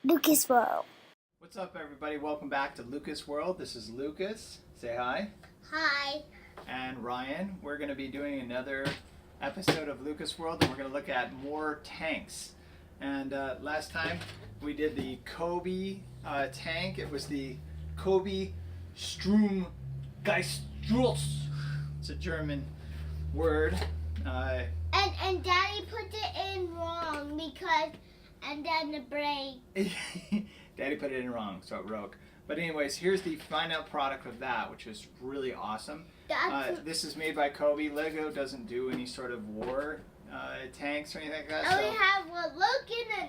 Lucas World. What's up, everybody? Welcome back to Lucas World. This is Lucas. Say hi. Hi. And Ryan. We're going to be doing another episode of Lucas World, and we're going to look at more tanks. And last time we did the Cobi tank. It was the Cobi Stromgeistschutz. It's a German word. And Daddy put it in wrong because, and then the brake. Daddy put it in wrong, so it broke. But anyways, here's the final product of that, which is really awesome. This is made by Cobi. Lego doesn't do any sort of war tanks or anything like that. And we have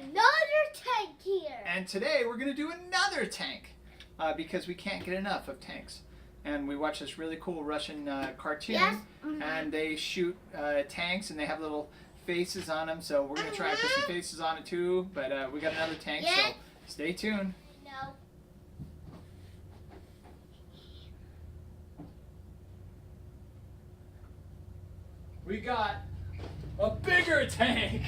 another tank here. And today we're going to do another tank because we can't get enough of tanks. And we watched this really cool Russian cartoon, Yes. And they shoot tanks, and they have little faces on them. So we're going to try to put some faces on it too. But we got another tank, so stay tuned. No. We got a bigger tank.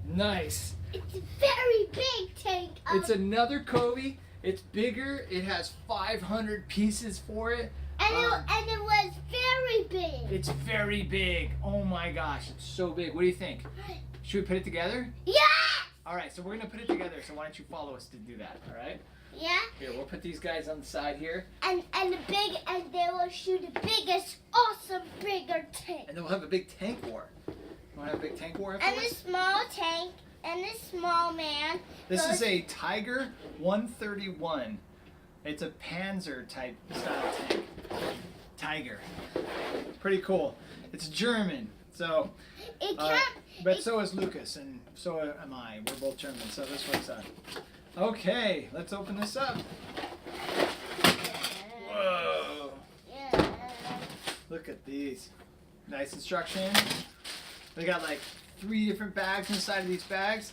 Nice. It's a very big tank. It's another Cobi. It's bigger. It has 500 pieces for it. And it was very big. It's very big. Oh my gosh, it's so big. What do you think? Should we put it together? Yeah. All right, so we're gonna put it together. So why don't you follow us to do that? All right. Yeah. Here, we'll put these guys on the side here. And they will shoot the biggest, awesome, bigger tank. And then we'll have a big tank war. You wanna have a big tank war And afterwards? a small tank. And a small man. This is a Tiger 131. It's a Panzer type style tank. Tiger. Pretty cool. It's German, so. It can't. But so is Lucas, and so am I. We're both German, so this works out. Okay, let's open this up. Whoa! Yeah. Look at these. Nice instructions. They got like 3 different bags inside of these bags.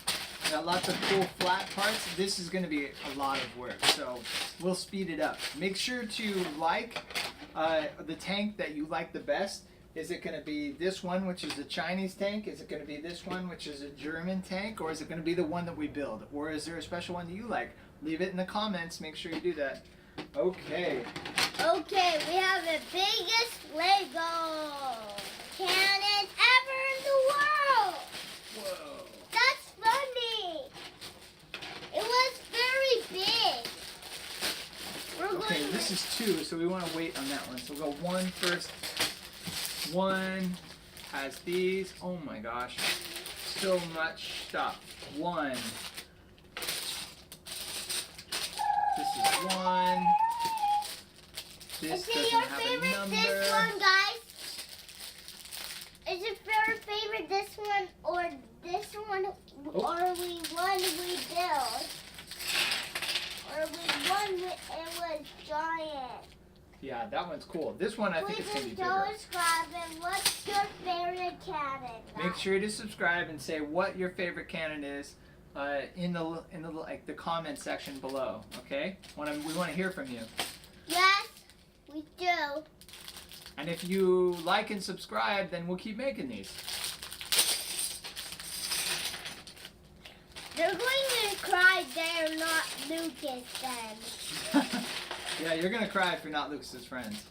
Got lots of cool flat parts. This is going to be a lot of work, so we'll speed it up. Make sure to like the tank that you like the best. Is it going to be this one, which is a Chinese tank? Is it going to be this one, which is a German tank? Or is it going to be the one that we build? Or is there a special one that you like? Leave it in the comments. Make sure you do that. Okay. Okay, we have the biggest Lego cannon ever in the world. Whoa. That's funny. It was very big. Okay, this is 2, so we want to wait on that one. So we'll go 1 first. 1 has these. Oh my gosh. So much stuff. 1. This is 1. This doesn't have a number. This one, guys? Is your favorite this one or this one? Or we one we build? Or we one it was giant? Yeah, that one's cool. This one I think it's going to be bigger. Subscribe and what's your favorite cannon? Make sure to subscribe and say what your favorite cannon is in the comment section below. Okay? We want to hear from you. Yes, we do. And if you like and subscribe, then we'll keep making these. They're going to cry they're not Lucas then. Yeah, you're going to cry if you're not Lucas's friends.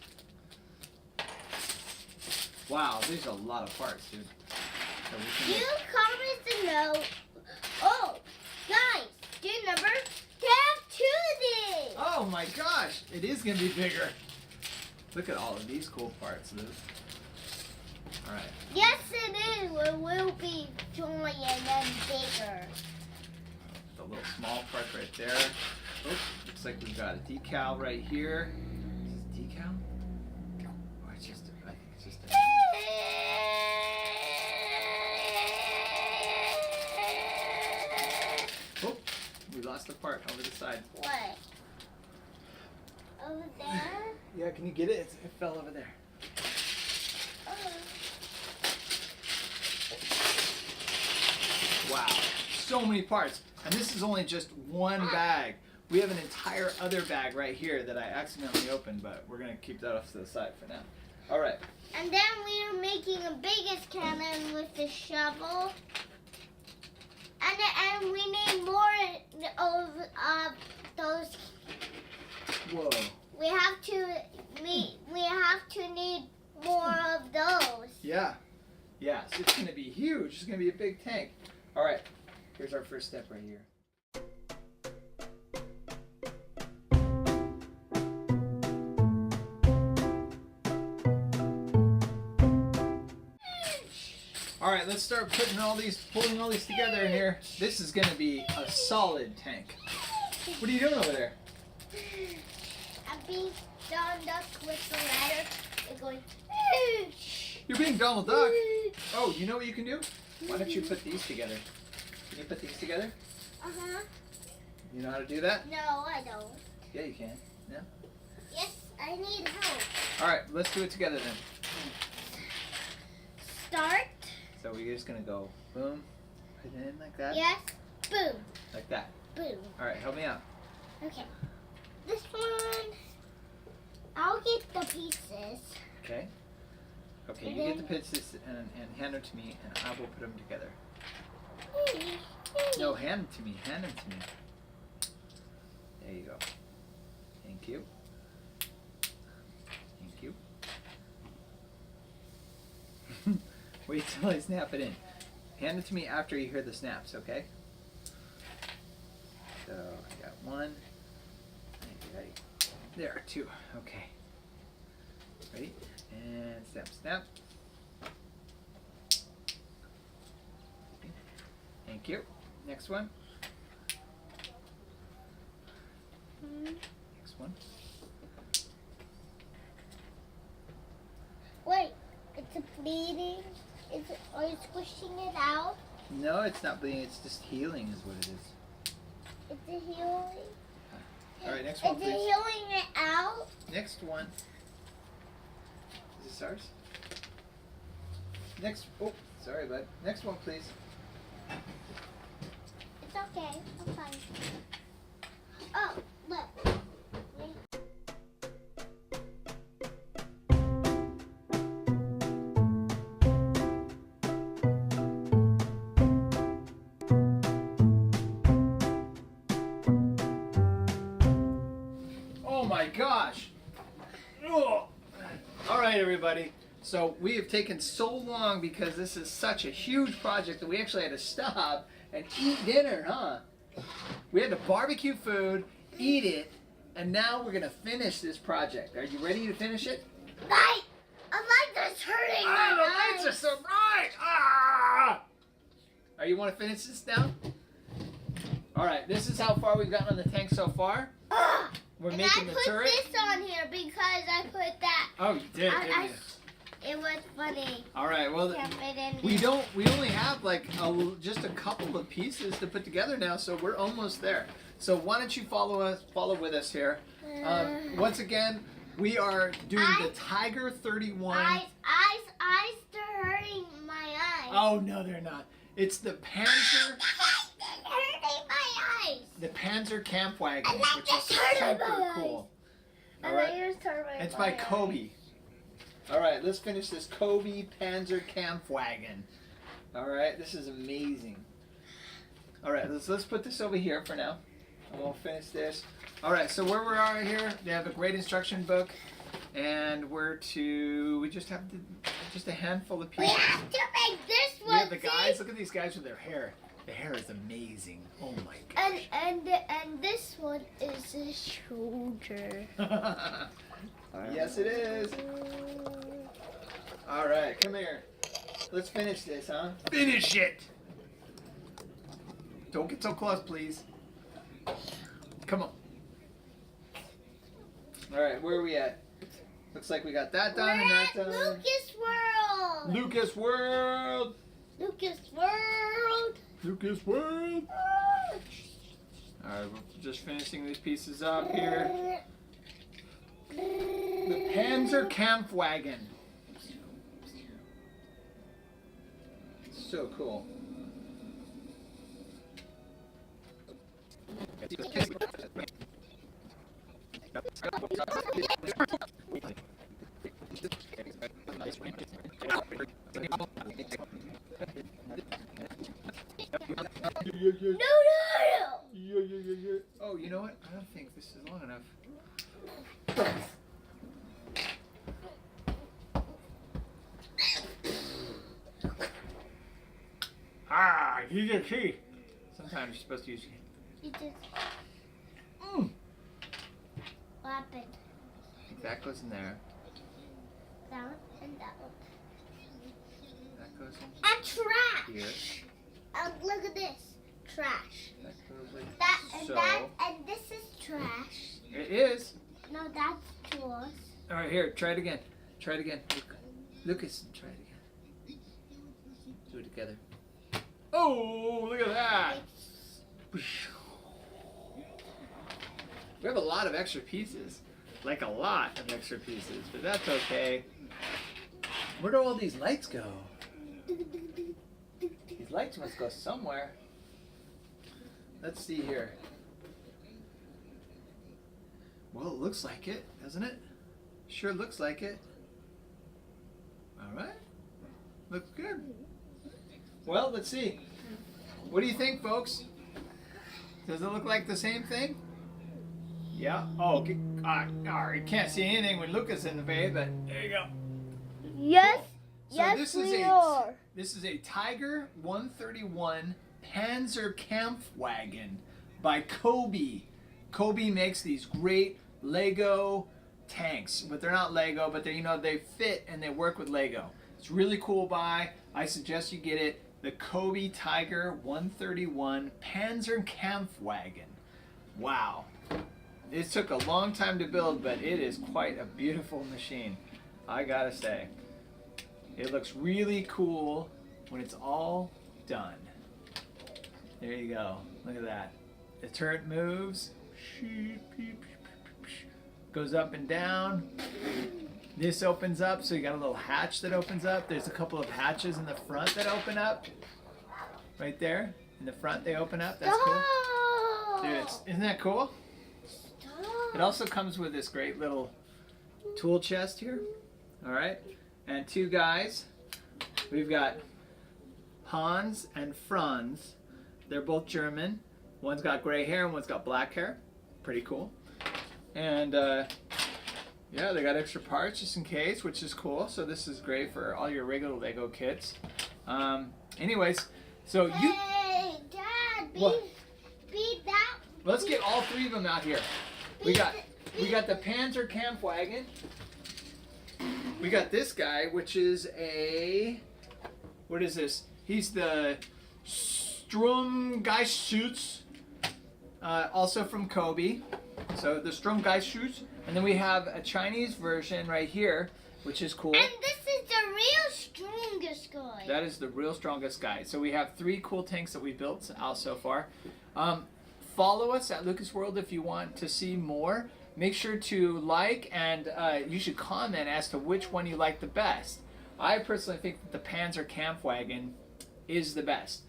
Wow, these are a lot of parts, dude. So You comment to know. Oh, guys, do you remember? They have 2 of these. Oh my gosh, it is going to be bigger. Look at all of these cool parts, Luke. All right. Yes, it is. It will be giant and bigger. The little small part right there. Oh, looks like we've got a decal right here. Is this decal? Or it's just I think it's just a... Oh, we lost the part over the side. What? Over there? Yeah, can you get it? It fell over there. Wow, so many parts. And this is only just one bag. We have an entire other bag right here that I accidentally opened, but we're going to keep that off to the side for now. All right. And then we are making a biggest cannon with the shovel. And we named those. Whoa. We have to need more of those. Yeah. Yeah, so it's going to be huge. It's going to be a big tank. All right, here's our first step right here. All right, let's start pulling all these together here. This is going to be a solid tank. What are you doing over there? I'm being Donald Duck with the ladder and going. You're being Donald Duck. Oh, you know what you can do? Why don't you put these together? Can you put these together? Uh-huh. You know how to do that? No, I don't. Yeah, you can. Yeah. Yes, I need help. All right, let's do it together then. Start. So we're just gonna go boom, put it in like that. Yes. Boom. Like that. Boom. All right, help me out. Okay. This one, I'll get the pieces. Okay. Okay, And you get then- the pieces and hand them to me, and I will put them together. No, hand them to me. Hand them to me. There you go. Thank you. Thank you. Wait till I snap it in. Hand it to me after you hear the snaps, okay? So I got one. Ready? There, two. Okay. Ready? And snap, snap. Thank you. Next one. Next one. Wait, it's bleeding. Are you squishing it out? No, it's not bleeding. It's just healing is what it is. Is it healing? All right, next one, Is it please. healing it out? Next one. Is this ours? Next. Oh, sorry, bud. Next one, please. It's okay. I'm fine. Oh, look. Oh my gosh! Oh. All right, everybody. So we have taken so long because this is such a huge project that we actually had to stop and eat dinner, huh? We had to barbecue food, eat it, and now we're gonna finish this project. Are you ready to finish it? Light! A light is hurting Ah, my the lights are eyes. so bright! Ah! Are you want to finish this now? All right. This is how far we've gotten on the tank so far. Ah! We're And making I the put turret. this on here because I put that. Oh, you did, didn't you? It was funny. All right. Well, Can't fit in we there. don't. We only have like just a couple of pieces to put together now, so we're almost there. So why don't you follow with us here? Once again, we are doing the Tiger 31. Eyes, they're hurting my eyes. Oh no, they're not. It's the Panzer. They're hurting my eyes. The Panzerkampfwagon, like which is this hurt super my cool. I All thought right. you were hurting It's my by eyes. Cobi. All right, let's finish this Cobi Panzerkampfwagon. All right, this is amazing. All right, let's put this over here for now, and we'll finish this. All right, so where we are here, they have a great instruction book, and we just have just a handful of We pieces. have to make this We one. have the guys. Look at these guys with their hair. The hair is amazing. Oh my gosh. And this one is a shoulder. Yes, it is. All right, come here. Let's finish this, huh? Finish it! Don't get so close, please. Come on. All right, where are we at? Looks like we got that done and that We're at done. Lucas World. Lucas World! Lucas World. Lucas World! All right, we're just finishing these pieces up here. The Panzerkampfwagen. So cool. No. Yeah. know what? I don't think this is long enough. Ah, you can see. Sometimes you're supposed to use. You just. What happened? I think that goes in there. That one and that one. That goes in And trash. here. Look at this. Trash. That goes like That and so. that and this is trash. It is. No, that's tools. All right, here. Try it again. Try it again. Lucas, try it again. Do it together. Oh, look at that. We have a lot of extra pieces. Like a lot of extra pieces, but that's okay. Where do all these lights go? These lights must go somewhere. Let's see here. Well, it looks like it, doesn't it? Sure looks like it. All right. Looks good. Well, let's see. What do you think, folks? Does it look like the same thing? Yeah. Oh, okay. You can't see anything with Lucas in the bay, but there you go. Yes. So Yes, this is we a are. this is a Tiger 131 Panzerkampfwagon by Cobi. Cobi makes these great Lego tanks, but they're not Lego, but they fit and they work with Lego. It's really cool buy. I suggest you get it. The Cobi Tiger 131 Panzerkampfwagon. Wow. It took a long time to build, but it is quite a beautiful machine. I gotta say. It looks really cool when it's all done. There you go. Look at that. The turret moves. Goes up and down. This opens up, so you got a little hatch that opens up. There's a couple of hatches in the front that open up. Right there. In the front they open up. That's cool. Dude, isn't that cool? It also comes with this great little tool chest here. Alright. And two guys. We've got Hans and Franz. They're both German. One's got gray hair and one's got black hair. Pretty cool. And yeah, they got extra parts just in case, which is cool. So this is great for all your regular Lego kits. Anyways, so you... Hey, Dad, beat that. Let's get all three of them out here. We got the Panzerkampfwagon. We got this guy, which is a... What is this? He's the Stromgeistschutz, also from Cobi. So the Stromgeistschutz. And then we have a Chinese version right here, which is cool. And this is the real strongest guy. That is the real strongest guy. So we have 3 cool tanks that we built out so far. Follow us at Lucas World if you want to see more. Make sure to like and you should comment as to which one you like the best. I personally think that the Panzerkampfwagon is the best.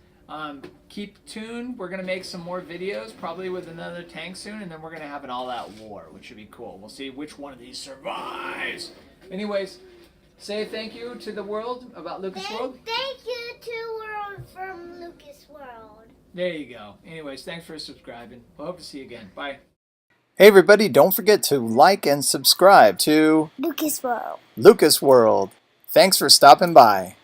Keep tuned. We're going to make some more videos, probably with another tank soon, and then we're going to have an all-out war, which should be cool. We'll see which one of these survives. Anyways, say thank you to the world about Lucas World. Thank you to World from Lucas World. There you go. Anyways, thanks for subscribing. We'll hope to see you again. Bye. Hey everybody, don't forget to like and subscribe to Lucas World. Lucas World. Thanks for stopping by.